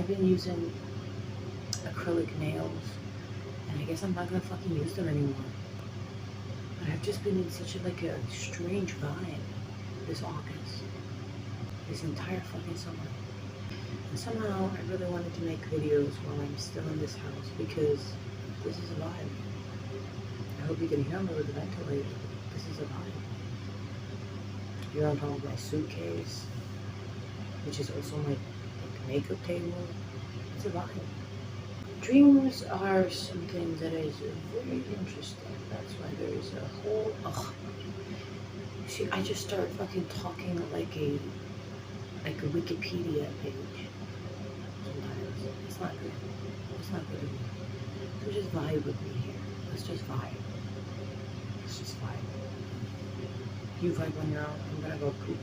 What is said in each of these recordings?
I've been using acrylic nails, and I guess I'm not gonna fucking use them anymore. But I've just been in such a strange vibe this August, this entire fucking summer. And somehow I really wanted to make videos while I'm still in this house because this is a vibe. I hope you can hear me with the ventilator. This is a vibe. You're on top of my suitcase, which is also my makeup table. It's a vibe. Dreams are something that is very interesting. That's why there's a whole. Ugh. See, I just start fucking talking like a Wikipedia page. Sometimes it's not good. It's not good of me. So just vibe with me here. Let's just vibe. Let's just vibe. You vibe on your own. I'm gonna go poop.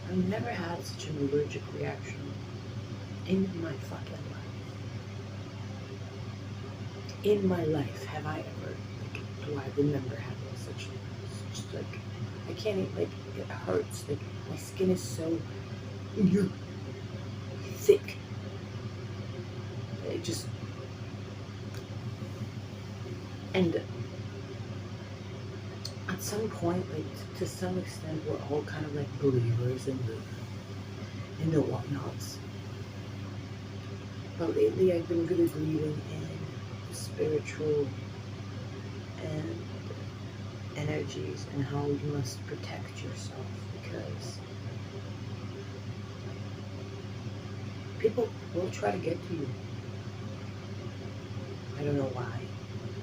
I've never had such an allergic reaction in my fucking life. In my life, have I ever, do I remember having such I can't even, it hurts, my skin is so thick. It just, and at some point, to some extent, we're all kind of believers in the whatnots. But lately, I've been really believing in the spiritual and energies and how you must protect yourself, because people will try to get to you. I don't know why,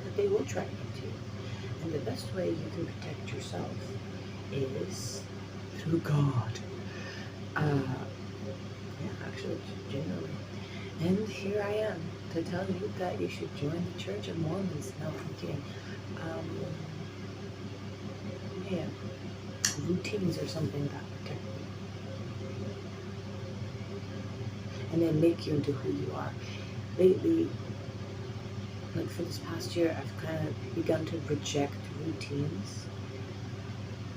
but they will try to get to you. And the best way you can protect yourself is through God. Actually, generally. And here I am to tell you that you should join the Church of Mormons. No, I'm kidding. Yeah, routines are something that protect you, and then make you into who you are. Lately, for this past year, I've kind of begun to reject routines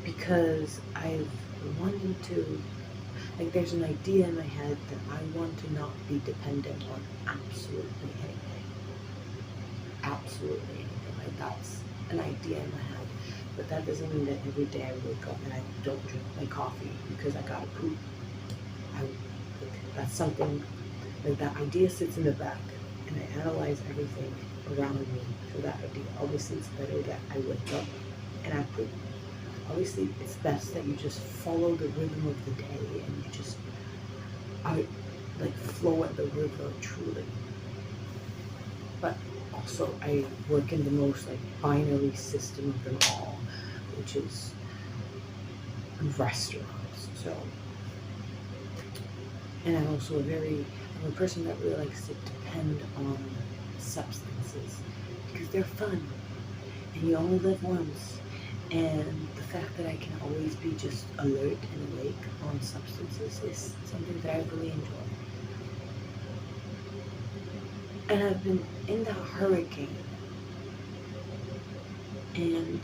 because I've wanted to, there's an idea in my head that I want to not be dependent on absolutely anything. Absolutely anything. That's an idea in my head. But that doesn't mean that every day I wake up and I don't drink my coffee because I gotta poop. That's something, that idea sits in the back, and I analyze everything around me for that idea. Obviously, it's better that I wake up and I poop. Obviously, it's best that you just follow the rhythm of the day and you just flow at the river, truly. But also, I work in the most binary system of them all, which is restaurants. So, and I'm also I'm a person that really likes to depend on substances because they're fun, and you only live once. And the fact that I can always be just alert and awake on substances is something that I really enjoy. And I've been in the hurricane, and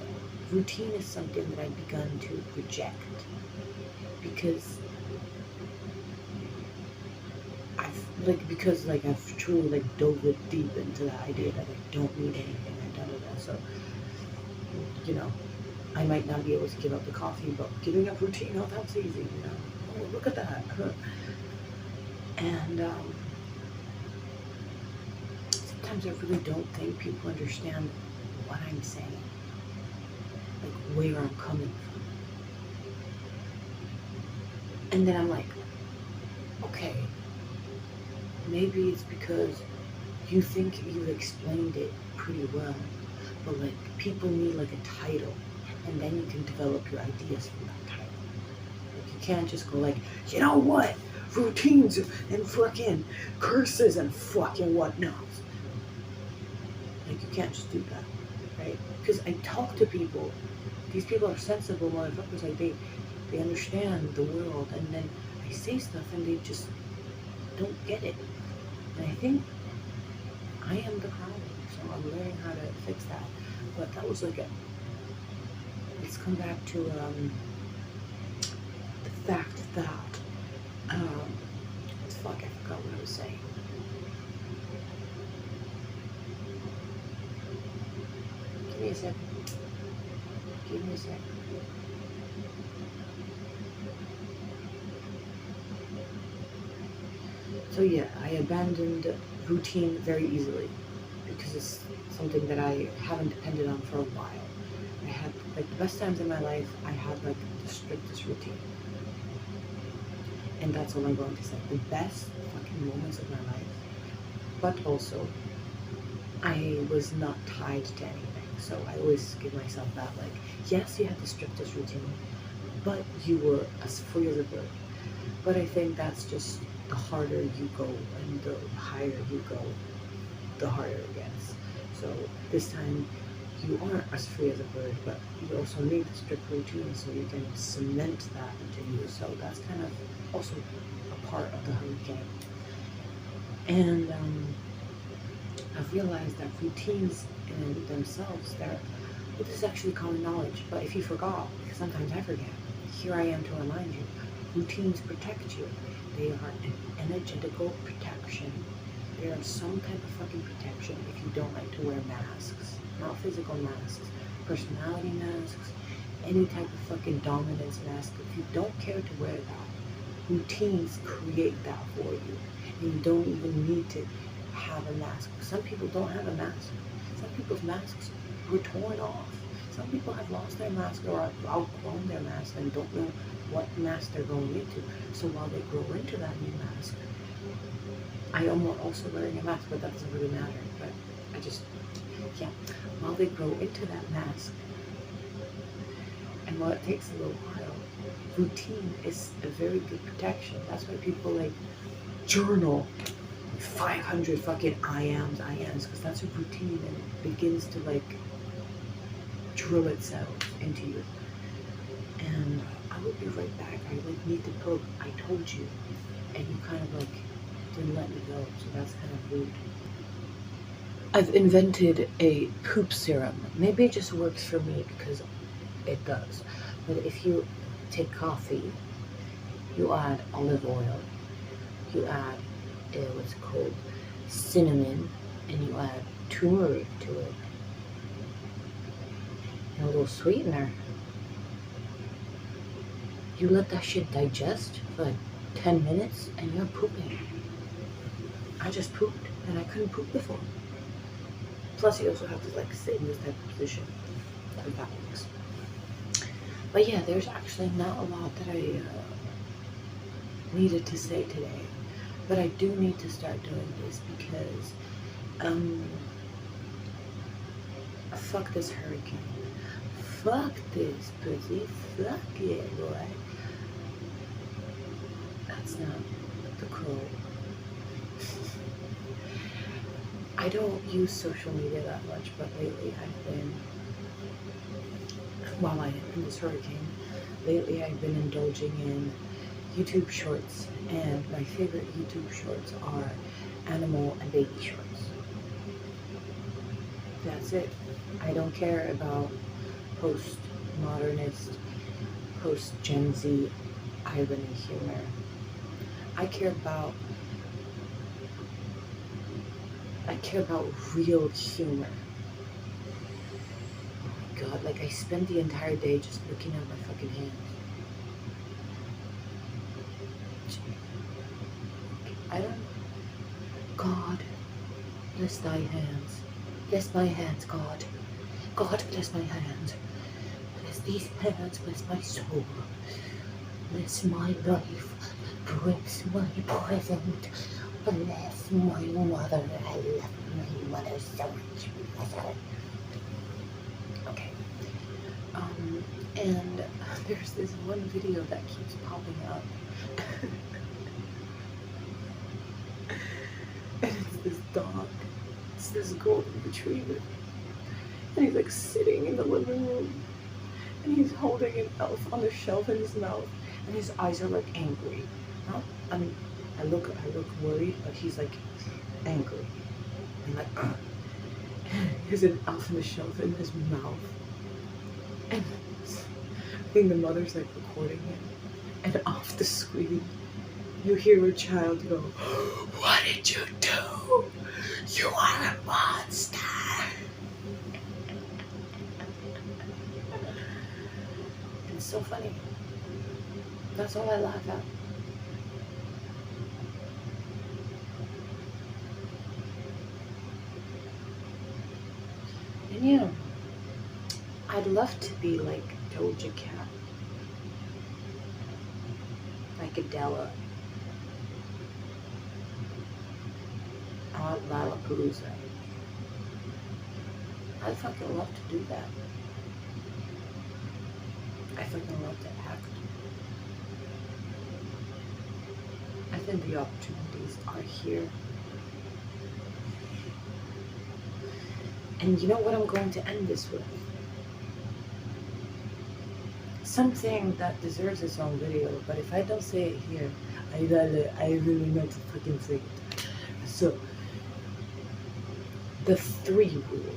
routine is something that I've begun to reject because I've truly dove deep into the idea that I don't need anything. I've done that. So, I might not be able to give up the coffee, but giving up routine, that's easy, Oh, look at that. And sometimes I really don't think people understand what I'm saying, where I'm coming from. And then I'm okay, maybe it's because you think you've explained it pretty well, but people need a title, and then you can develop your ideas from that title. You can't just go you know what, routines and fucking curses and fucking whatnot. You can't just do that, right? Because I talk to people. These people are sensible motherfuckers. They understand the world, and then I say stuff and they don't get it. And I think I am the problem, so I'm learning how to fix that. But that was like let's come back to the fact that, fuck, I forgot what I was saying. Give me a sec. Give me a sec. So yeah, I abandoned routine very easily because it's something that I haven't depended on for a while. I had like the best times in my life. I had like the strictest routine, and that's all I'm going to say. The best fucking moments of my life, but also I was not tied to anything. So I always give myself that, like, yes, you had the strictest routine, but you were as free as a bird. But I think that's just the harder you go and the higher you go, the harder it gets. So this time you aren't as free as a bird, but you also need the strict routine so you can cement that into you. So that's kind of also a part of the hurricane. And I've realized that routines in themselves, this is actually common knowledge, but if you forgot, because sometimes I forget, here I am to remind you, routines protect you. They are an energetical protection. They are some type of fucking protection if you don't like to wear masks. Not physical masks, personality masks, any type of fucking dominance mask. If you don't care to wear that, routines create that for you. And you don't even need to have a mask. Some people don't have a mask. Some people's masks were torn off. Some people have lost their mask or have outgrown their mask and don't know what mask they're going into. So while they grow into that new mask, I am also wearing a mask, but that doesn't really matter. But while they grow into that mask, and while it takes a little while, routine is a very good protection. That's why people like journal 500 fucking I ams, because that's a routine and it begins to like drill itself into you. And I will be right back. I like need to poke. I told you, and you kind of like didn't let me go, so that's kind of rude. I've invented a poop serum. Maybe it just works for me because it does. But if you take coffee, you add olive oil, you add what's it called, cinnamon, and you add turmeric to it, and a little sweetener. You let that shit digest for like 10 minutes and you're pooping. I just pooped and I couldn't poop before. Plus you also have to like sit in this type of position. That works. But yeah, there's actually not a lot that I needed to say today. But I do need to start doing this because fuck this hurricane. Fuck this pussy. Fuck it, boy. That's not the crow. I don't use social media that much, but lately I've been, while I'm in this hurricane, lately I've been indulging in YouTube shorts, and my favorite YouTube shorts are animal and baby shorts. That's it. I don't care about post-modernist, post-Gen Z irony humor. I care about real humor. Oh my god, like I spent the entire day just looking at my fucking hands. I don't. God, bless thy hands. Bless my hands, God. God, bless my hands. Bless these hands, bless my soul. Bless my life. Bless my present. Bless my mother. I love my mother so much. Okay. And there's this one video that keeps popping up. And it's this dog. It's this golden retriever. And he's like sitting in the living room. And he's holding an elf on the shelf in his mouth. And his eyes are like angry. I look worried, but he's like angry. And like, there's an elf on the shelf in his mouth. And I think the mother's like recording him. And off the screen, you hear a child go, "What did you do? You are a monster." It's so funny. That's all I laugh at. And yeah, I'd love to be like Doja Cat, like Adele, Lollapalooza. I'd fucking love to do that. I fucking love to act. I think the opportunities are here. And you know what I'm going to end this with? Something that deserves its own video, but if I don't say it here, I really not to fucking say it. So, the 3 rule.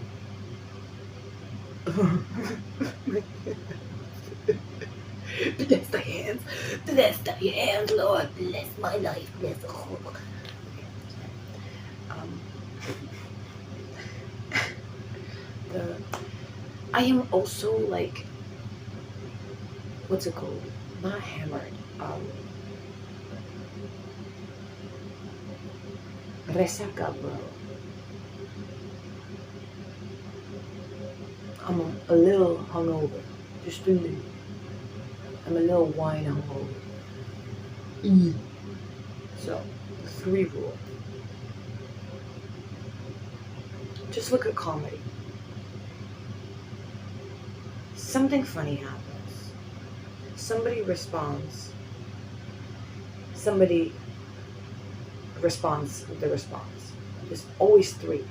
Bless thy hands, Lord, bless my life, bless the whole. I am also like, what's it called? Not hammered. Resaca, bro. I'm a little hungover. Just a little. I'm a little wine hungover. So, the 3 rule. Just look at comedy. Something funny happens. Somebody responds. Somebody responds with the response. There's always 3.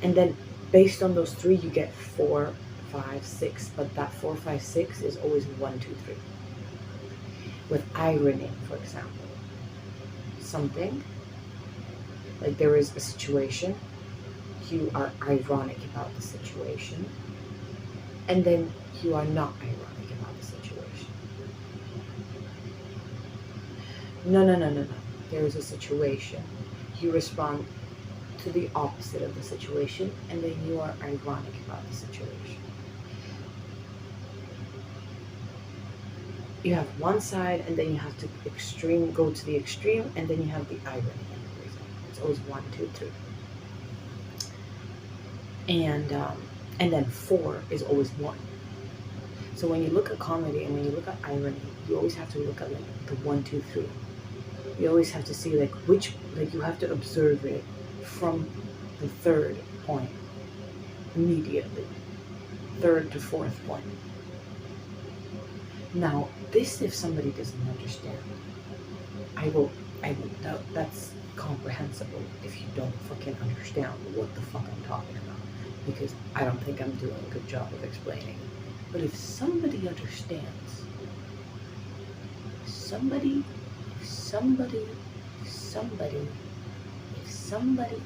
And then based on those 3, you get 4, 5, 6. But that 4, 5, 6 is always 1, 2, 3. With irony, for example. Something, like there is a situation, you are ironic about the situation, and then you are not ironic about the situation. No. There is a situation. You respond to the opposite of the situation, and then you are ironic about the situation. You have one side, and then you have to go to the extreme, and then you have the irony. It's always 1, 2, 3. And then 4 is always 1. So when you look at comedy and when you look at irony, you always have to look at like the 1, 2, 3. You always have to see like you have to observe it from the 3rd point immediately. 3rd to 4th point. Now, this if somebody doesn't understand, that's comprehensible if you don't fucking understand what the fuck I'm talking about, because I don't think I'm doing a good job of explaining. But if somebody understands, if somebody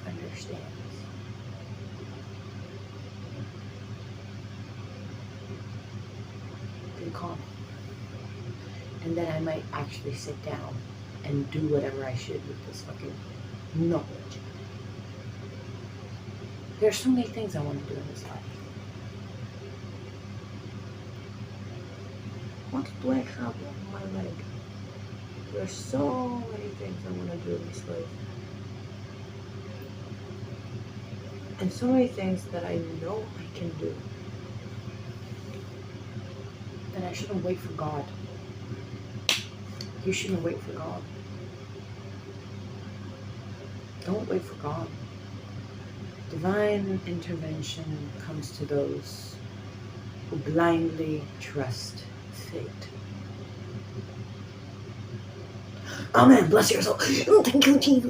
understands, then call me. And then I might actually sit down and do whatever I should with this fucking knowledge. There's so many things I want to do in this life. What do I have on my leg? There's so many things I want to do in this life. And so many things that I know I can do. And I shouldn't wait for God. You shouldn't wait for God. Don't wait for God. Divine intervention comes to those who blindly trust fate. Amen. Bless your soul. Thank you, Jesus.